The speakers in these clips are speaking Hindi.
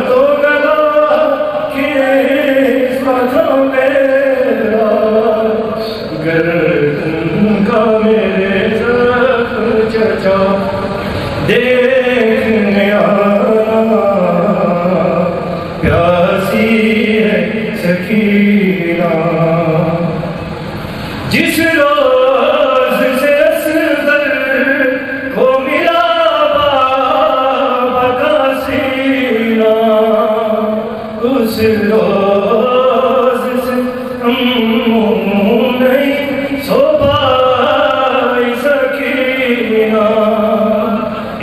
तो गला किस्मत मेरा नहीं सो पाई सकीना,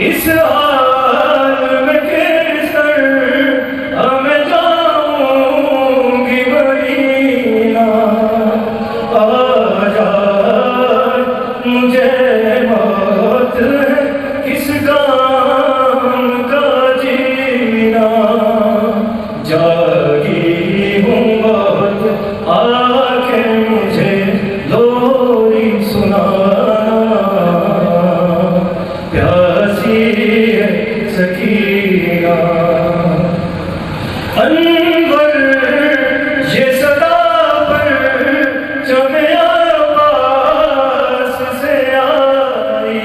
इस हाल में किसर हमें जाऊंगी मदीना। आजा मुझे मौत किस काम का जीना, जागी हूँ बहुत आके मुझे लोरी सुनाना, प्यासी है सकीना। अनवर ये सदा पर जब आवाज़ से आई,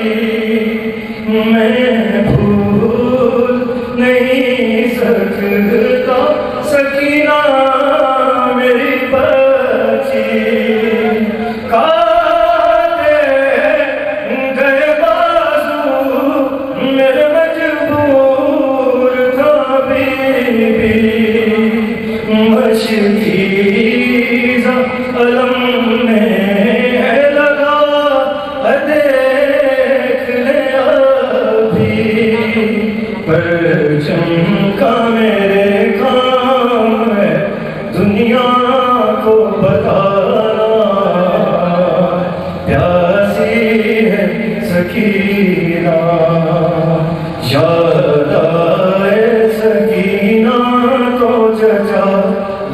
मैं भूल नहीं सकता सकीना मेरी बच्ची। काटे गए बाजू मेरे मजबूर था बीबी, मशकीज़ा अलम में लगा देख ले अभी, परचम का मेरे काम है दुनिया को बताना, प्यासी है सकीना। याद आए सकीना तो जजा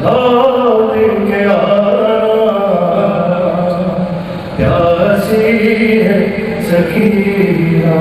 लौट के आना, प्यासी है सकीना।